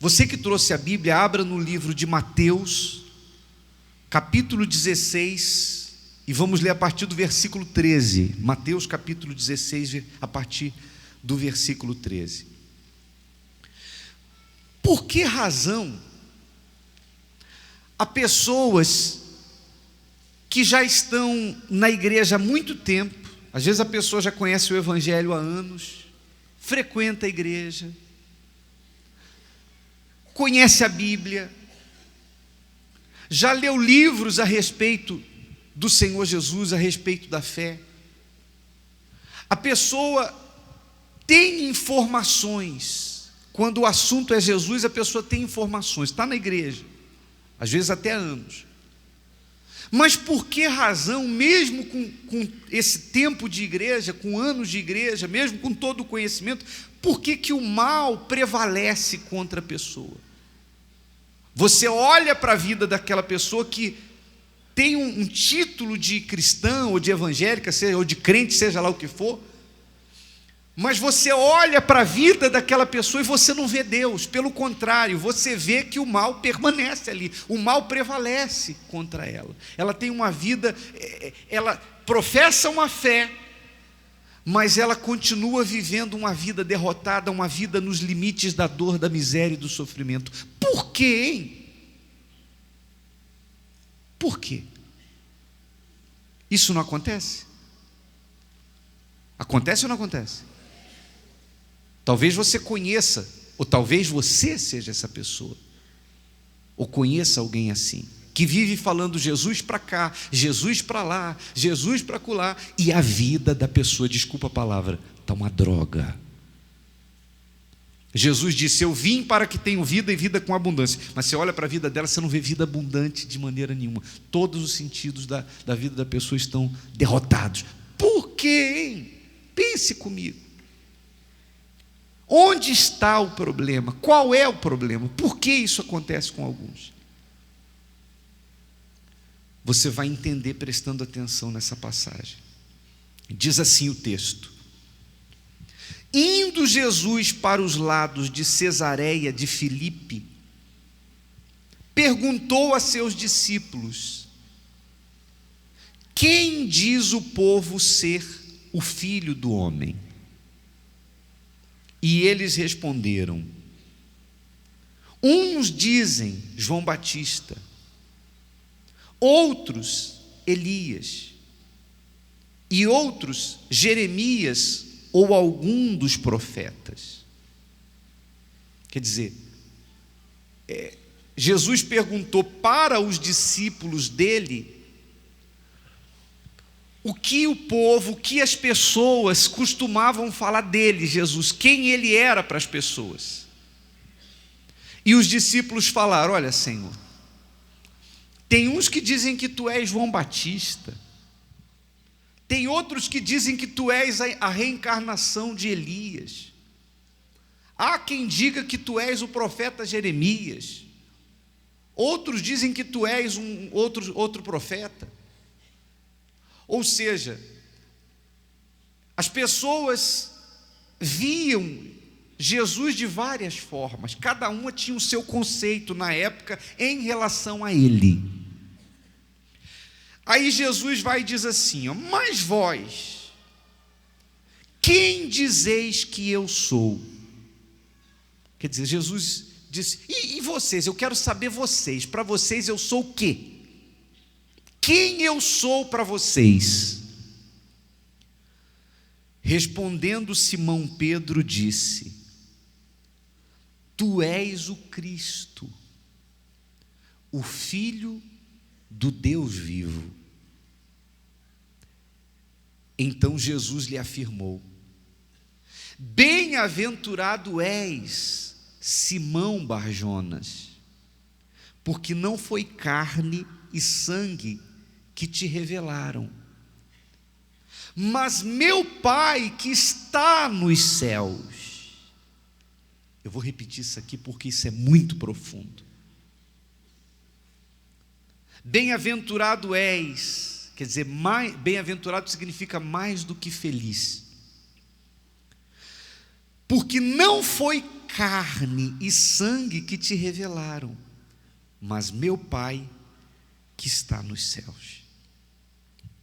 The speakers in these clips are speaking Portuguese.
Você que trouxe a Bíblia, abra no livro de Mateus, capítulo 16, e vamos ler a partir do versículo 13. Mateus capítulo 16, a partir do versículo 13. Por que razão há pessoas que já estão na igreja há muito tempo, às vezes a pessoa já conhece o Evangelho há anos, frequenta a igreja, conhece a Bíblia, já leu livros a respeito do Senhor Jesus, a respeito da fé. A pessoa tem informações, quando o assunto é Jesus, a pessoa tem informações, está na igreja, às vezes até anos. Mas por que razão, mesmo com esse tempo de igreja, com anos de igreja, mesmo com todo o conhecimento, por que o mal prevalece contra a pessoa? Você olha para a vida daquela pessoa que tem um título de cristã, ou de evangélica, ou de crente, seja lá o que for, mas você olha para a vida daquela pessoa e você não vê Deus, pelo contrário, você vê que o mal permanece ali, o mal prevalece contra ela. Ela tem uma vida, ela professa uma fé, mas ela continua vivendo uma vida derrotada, uma vida nos limites da dor, da miséria e do sofrimento. Por quê, hein? Por quê? Isso não acontece? Acontece ou não acontece? Talvez você conheça, ou talvez você seja essa pessoa, ou conheça alguém assim, que vive falando Jesus para cá, Jesus para lá, Jesus para acolá, e a vida da pessoa, desculpa a palavra, está uma droga. Jesus disse: eu vim para que tenham vida e vida com abundância. Mas você olha para a vida dela, você não vê vida abundante de maneira nenhuma. Todos os sentidos da vida da pessoa estão derrotados. Por quê, hein? Pense comigo. Onde está o problema? Qual é o problema? Por que isso acontece com alguns? Você vai entender prestando atenção nessa passagem. Diz assim o texto: indo Jesus para os lados de Cesareia de Filipe, perguntou a seus discípulos: quem diz o povo ser o Filho do Homem? E eles responderam: uns dizem João Batista, outros Elias, e outros Jeremias ou algum dos profetas. Quer dizer, Jesus perguntou para os discípulos dele o que o povo, o que as pessoas costumavam falar dele, Jesus, quem ele era para as pessoas. E os discípulos falaram: olha, Senhor, tem uns que dizem que tu és João Batista, tem outros que dizem que tu és a reencarnação de Elias, há quem diga que tu és o profeta Jeremias, outros dizem que tu és outro profeta. Ou seja, as pessoas viam Jesus de várias formas, cada uma tinha o seu conceito na época em relação a ele. Aí Jesus vai e diz assim: mas vós, quem dizeis que eu sou? Quer dizer, Jesus disse: e vocês? Eu quero saber vocês, para vocês eu sou o quê? Quem eu sou para vocês? Respondendo Simão Pedro disse: tu és o Cristo, o Filho do Deus vivo. Então Jesus lhe afirmou: bem-aventurado és, Simão Barjonas, porque não foi carne e sangue que te revelaram, mas meu Pai que está nos céus. Eu vou repetir isso aqui porque isso é muito profundo. Bem-aventurado és, quer dizer, bem-aventurado significa mais do que feliz, porque não foi carne e sangue que te revelaram, mas meu Pai que está nos céus.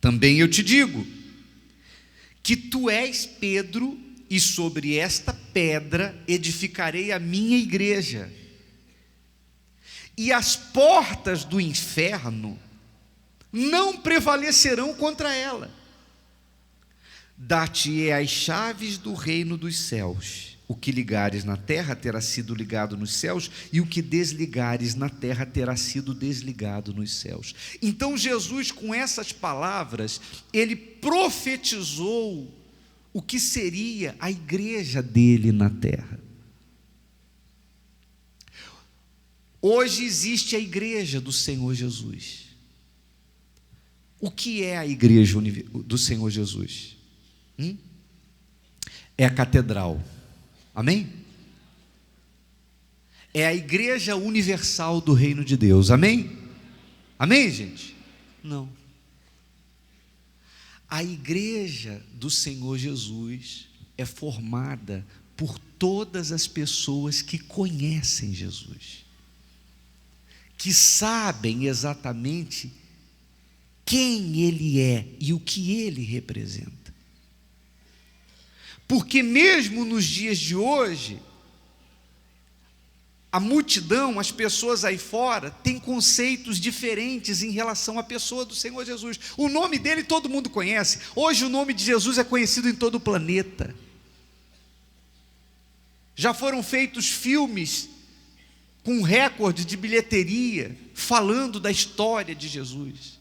Também eu te digo que tu és Pedro, e sobre esta pedra edificarei a minha igreja, e as portas do inferno não prevalecerão contra ela. Dar-te-ei as chaves do reino dos céus. O que ligares na terra terá sido ligado nos céus, e o que desligares na terra terá sido desligado nos céus. Então Jesus, com essas palavras, ele profetizou o que seria a igreja dele na terra. Hoje existe a igreja do Senhor Jesus. O que é a igreja do Senhor Jesus? É a catedral. Amém? É a igreja universal do reino de Deus. Amém? Amém, gente? Não. A igreja do Senhor Jesus é formada por todas as pessoas que conhecem Jesus, que sabem exatamente quem Ele é e o que Ele representa. Porque mesmo nos dias de hoje, a multidão, as pessoas aí fora, têm conceitos diferentes em relação à pessoa do Senhor Jesus. O nome dele todo mundo conhece. Hoje o nome de Jesus é conhecido em todo o planeta. Já foram feitos filmes com recorde de bilheteria, falando da história de Jesus.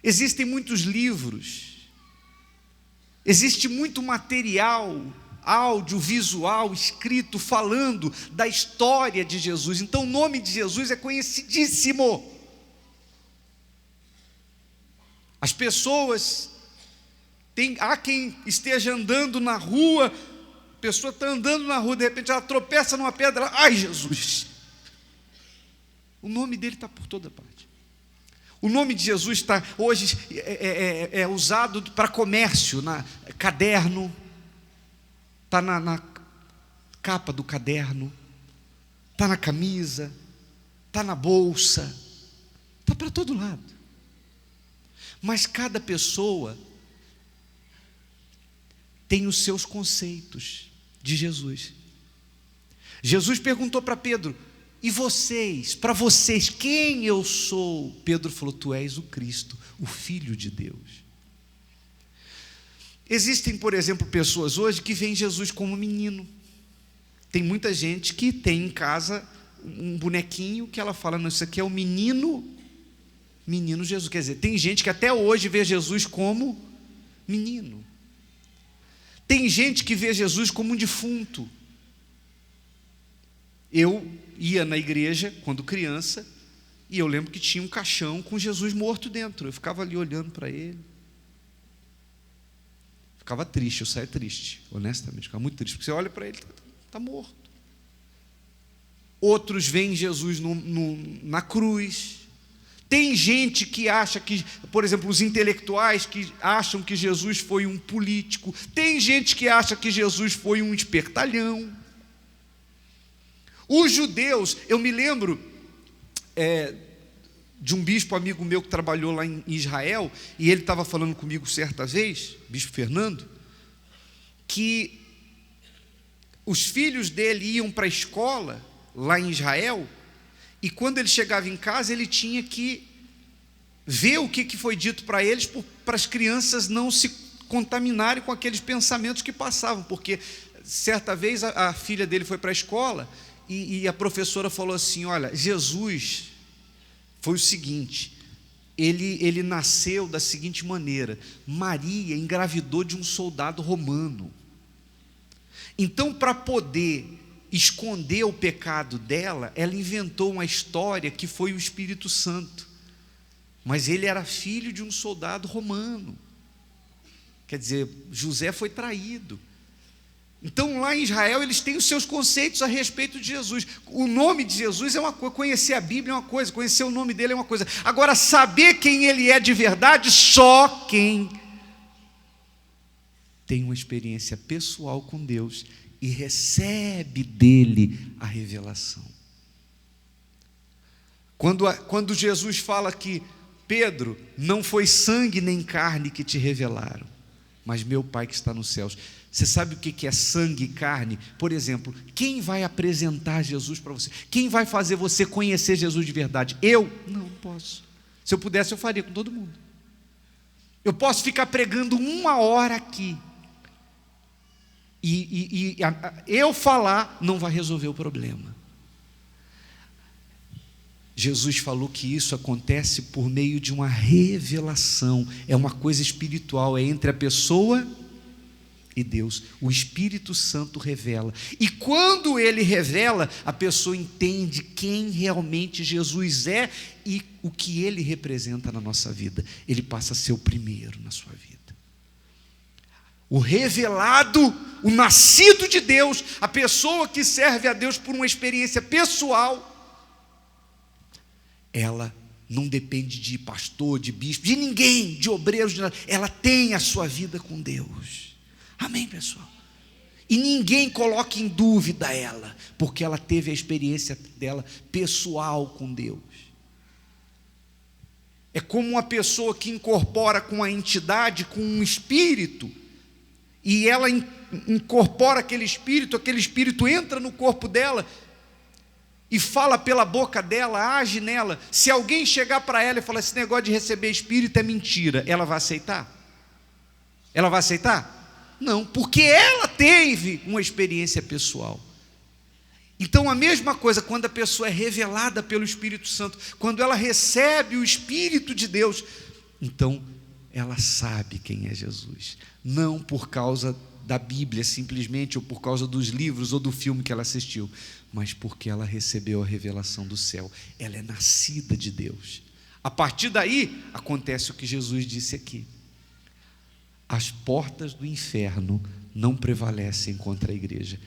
Existem muitos livros, existe muito material, áudio, visual, escrito, falando da história de Jesus. Então o nome de Jesus é conhecidíssimo. As pessoas, há quem esteja andando na rua, a pessoa está andando na rua, de repente ela tropeça numa pedra, ai Jesus! O nome dele está por toda parte. O nome de Jesus está hoje é usado para comércio, caderno, está na capa do caderno, está na camisa, está na bolsa, está para todo lado. Mas cada pessoa tem os seus conceitos de Jesus. Jesus perguntou para Pedro: e vocês, para vocês, quem eu sou? Pedro falou: tu és o Cristo, o Filho de Deus. Existem, por exemplo, pessoas hoje que veem Jesus como menino. Tem muita gente que tem em casa um bonequinho que ela fala: não, isso aqui é o menino Jesus. Quer dizer, tem gente que até hoje vê Jesus como menino. Tem gente que vê Jesus como um defunto. Eu ia na igreja quando criança e eu lembro que tinha um caixão com Jesus morto dentro. Eu ficava ali olhando para ele. Ficava triste, eu saía triste, honestamente, ficava muito triste, porque você olha para ele, está morto. Outros veem Jesus na cruz. Tem gente que acha que, por exemplo, os intelectuais que acham que Jesus foi um político. Tem gente que acha que Jesus foi um espertalhão. Os judeus, eu me lembro de um bispo amigo meu que trabalhou lá em Israel, e ele estava falando comigo certa vez, bispo Fernando, que os filhos dele iam para a escola lá em Israel, e quando ele chegava em casa, ele tinha que ver o que foi dito para eles, para as crianças não se contaminarem com aqueles pensamentos que passavam, porque certa vez a filha dele foi para a escola, e a professora falou assim: olha, Jesus foi o seguinte, ele nasceu da seguinte maneira: Maria engravidou de um soldado romano. Então, para poder esconder o pecado dela, ela inventou uma história que foi o Espírito Santo, mas ele era filho de um soldado romano. Quer dizer, José foi traído. Então lá em Israel eles têm os seus conceitos a respeito de Jesus. O nome de Jesus é uma coisa, conhecer a Bíblia é uma coisa, conhecer o nome dele é uma coisa. Agora, saber quem ele é de verdade, só quem tem uma experiência pessoal com Deus e recebe dele a revelação. Quando Jesus fala que Pedro, não foi sangue nem carne que te revelaram, mas meu Pai que está nos céus. Você sabe o que é sangue e carne? Por exemplo, quem vai apresentar Jesus para você? Quem vai fazer você conhecer Jesus de verdade? Eu? Não posso. Se eu pudesse, eu faria com todo mundo. Eu posso ficar pregando 1 hora aqui, e eu falar não vai resolver o problema. Jesus falou que isso acontece por meio de uma revelação, é uma coisa espiritual, é entre a pessoa e Deus. O Espírito Santo revela, e quando ele revela, a pessoa entende quem realmente Jesus é e o que ele representa na nossa vida. Ele passa a ser o primeiro na sua vida. O revelado, o nascido de Deus, a pessoa que serve a Deus por uma experiência pessoal, ela não depende de pastor, de bispo, de ninguém, de obreiros, de nada. Ela tem a sua vida com Deus. Amém, pessoal? E ninguém coloca em dúvida ela, porque ela teve a experiência dela pessoal com Deus. É como uma pessoa que incorpora com a entidade, com um espírito, e ela incorpora aquele espírito entra no corpo dela e fala pela boca dela, age nela. Se alguém chegar para ela e falar, esse negócio de receber espírito é mentira, ela vai aceitar? Ela vai aceitar? Não, porque ela teve uma experiência pessoal. Então a mesma coisa quando a pessoa é revelada pelo Espírito Santo, quando ela recebe o Espírito de Deus, então ela sabe quem é Jesus, não por causa da Bíblia simplesmente, ou por causa dos livros ou do filme que ela assistiu, mas porque ela recebeu a revelação do céu. Ela é nascida de Deus. A partir daí acontece o que Jesus disse aqui: as portas do inferno não prevalecem contra a igreja.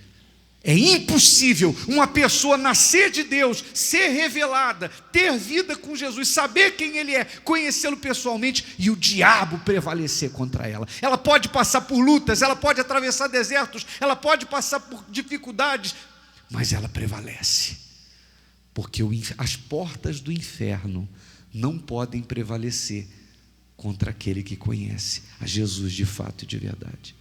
É impossível uma pessoa nascer de Deus, ser revelada, ter vida com Jesus, saber quem Ele é, conhecê-lo pessoalmente, e o diabo prevalecer contra ela. Ela pode passar por lutas, ela pode atravessar desertos, ela pode passar por dificuldades, mas ela prevalece, porque as portas do inferno não podem prevalecer contra aquele que conhece a Jesus de fato e de verdade.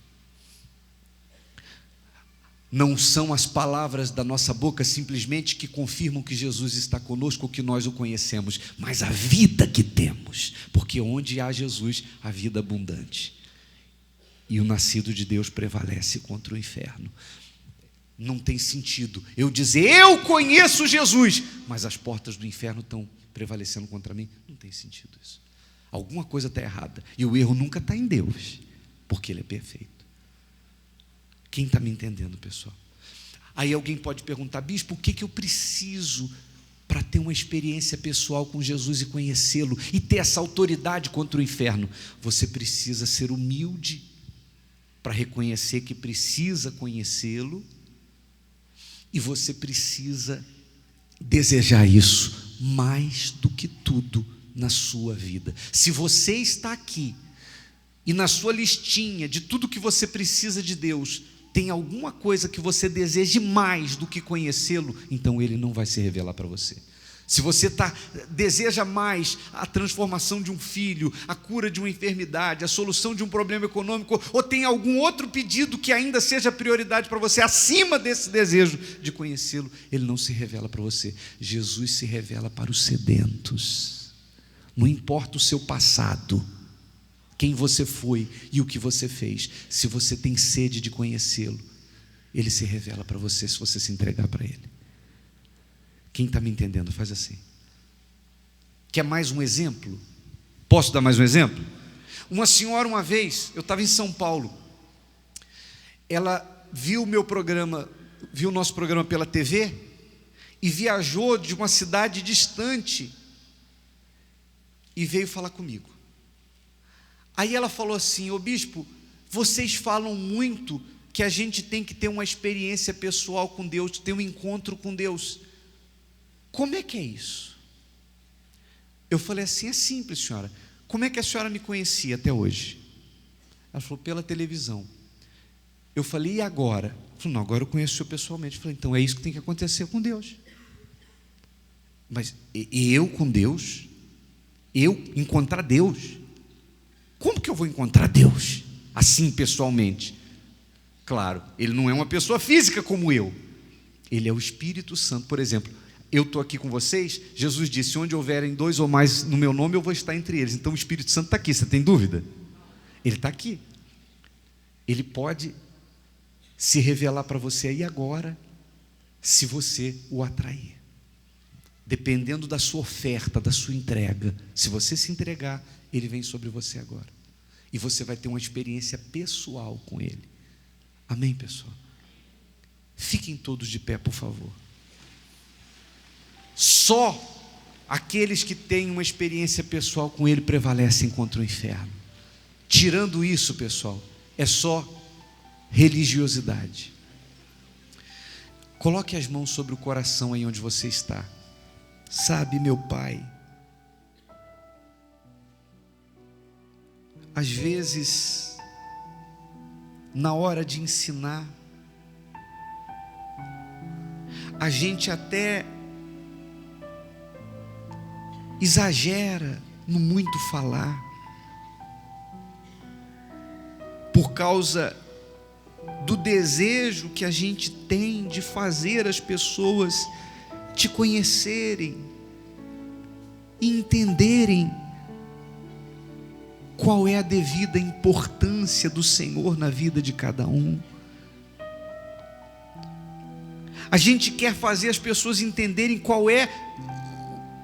Não são as palavras da nossa boca simplesmente que confirmam que Jesus está conosco ou que nós o conhecemos, mas a vida que temos, porque onde há Jesus, há vida abundante, e o nascido de Deus prevalece contra o inferno. Não tem sentido eu dizer, eu conheço Jesus, mas as portas do inferno estão prevalecendo contra mim. Não tem sentido isso. Alguma coisa está errada, e o erro nunca está em Deus, porque Ele é perfeito. Quem está me entendendo, pessoal? Aí alguém pode perguntar, bispo, o que eu preciso para ter uma experiência pessoal com Jesus e conhecê-lo e ter essa autoridade contra o inferno? Você precisa ser humilde para reconhecer que precisa conhecê-lo, e você precisa desejar isso mais do que tudo na sua vida. Se você está aqui e na sua listinha de tudo que você precisa de Deus tem alguma coisa que você deseje mais do que conhecê-lo, então Ele não vai se revelar para você. Se você deseja mais a transformação de um filho, a cura de uma enfermidade, a solução de um problema econômico, ou tem algum outro pedido que ainda seja prioridade para você, acima desse desejo de conhecê-lo, Ele não se revela para você. Jesus se revela para os sedentos. Não importa o seu passado, quem você foi e o que você fez, se você tem sede de conhecê-lo, Ele se revela para você se você se entregar para Ele. Quem está me entendendo, faz assim. Quer mais um exemplo? Posso dar mais um exemplo? Uma senhora, uma vez, eu estava em São Paulo, ela viu o nosso programa pela TV, e viajou de uma cidade distante, e veio falar comigo. Aí ela falou assim, ô bispo, vocês falam muito que a gente tem que ter uma experiência pessoal com Deus, ter um encontro com Deus. Como é que é isso? Eu falei assim, é simples, senhora. Como é que a senhora me conhecia até hoje? Ela falou, pela televisão. Eu falei, e agora? Falou, não, agora eu conheço o senhor pessoalmente. Eu falei, então é isso que tem que acontecer com Deus. Mas eu com Deus? Eu encontrar Deus? Como que eu vou encontrar Deus? Assim, pessoalmente? Claro, Ele não é uma pessoa física como eu. Ele é o Espírito Santo. Por exemplo, eu estou aqui com vocês, Jesus disse, onde houverem 2 ou mais no meu nome, eu vou estar entre eles. Então o Espírito Santo está aqui, você tem dúvida? Ele está aqui. Ele pode se revelar para você aí agora, se você o atrair. Dependendo da sua oferta, da sua entrega. Se você se entregar, Ele vem sobre você agora. E você vai ter uma experiência pessoal com Ele. Amém, pessoal? Fiquem todos de pé, por favor. Só aqueles que têm uma experiência pessoal com Ele prevalecem contra o inferno. Tirando isso, pessoal, é só religiosidade. Coloque as mãos sobre o coração aí onde você está. Sabe, meu Pai, às vezes, na hora de ensinar, a gente até exagera no muito falar, por causa do desejo que a gente tem de fazer as pessoas te conhecerem e entenderem qual é a devida importância do Senhor na vida de cada um. A gente quer fazer as pessoas entenderem qual é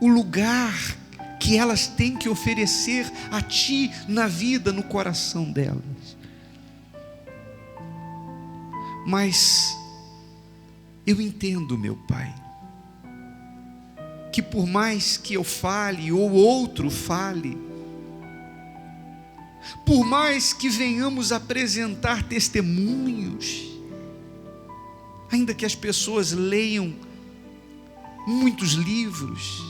o lugar que elas têm que oferecer a Ti na vida, no coração delas. Mas eu entendo, meu Pai, que por mais que eu fale ou outro fale, por mais que venhamos apresentar testemunhos, ainda que as pessoas leiam muitos livros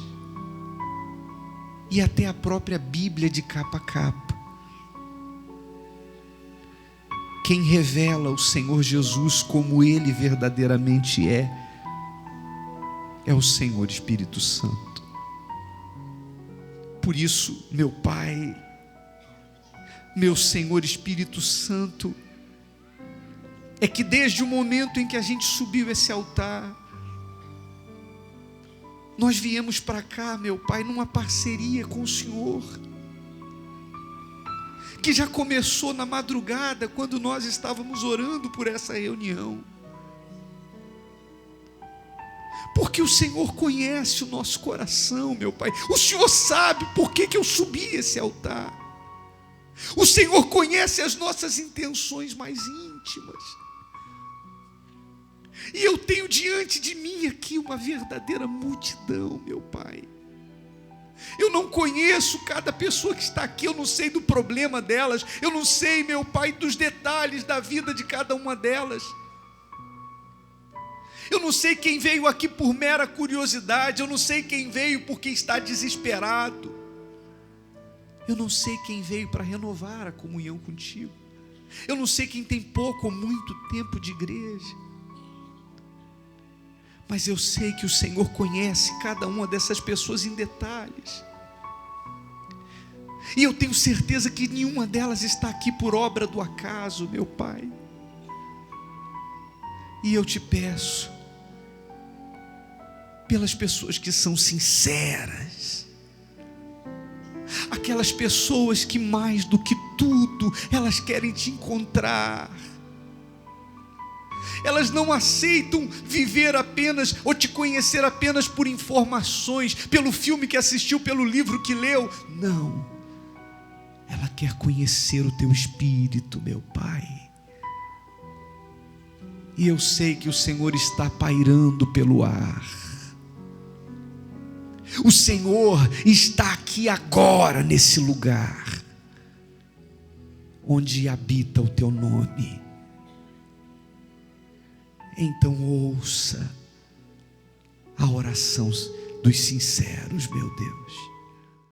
e até a própria Bíblia de capa a capa, quem revela o Senhor Jesus como Ele verdadeiramente é o Senhor Espírito Santo. Por isso, meu Pai, meu Senhor Espírito Santo, é que desde o momento em que a gente subiu esse altar, nós viemos para cá, meu Pai, numa parceria com o Senhor, que já começou na madrugada, quando nós estávamos orando por essa reunião, porque o Senhor conhece o nosso coração, meu Pai. O Senhor sabe por que eu subi esse altar. O Senhor conhece as nossas intenções mais íntimas. E eu tenho diante de mim aqui uma verdadeira multidão, meu Pai. Eu não conheço cada pessoa que está aqui, eu não sei do problema delas, eu não sei, meu Pai, dos detalhes da vida de cada uma delas. Eu não sei quem veio aqui por mera curiosidade, eu não sei quem veio porque está desesperado. Eu não sei quem veio para renovar a comunhão contigo. Eu não sei quem tem pouco ou muito tempo de igreja. Mas eu sei que o Senhor conhece cada uma dessas pessoas em detalhes. E eu tenho certeza que nenhuma delas está aqui por obra do acaso, meu Pai. E eu te peço, pelas pessoas que são sinceras, aquelas pessoas que mais do que tudo, elas querem te encontrar. Elas não aceitam viver apenas ou te conhecer apenas por informações, pelo filme que assistiu, pelo livro que leu. Não, ela quer conhecer o teu espírito, meu Pai. E eu sei que o Senhor está pairando pelo ar. O Senhor está aqui agora nesse lugar onde habita o teu nome. Então ouça a oração dos sinceros, meu Deus.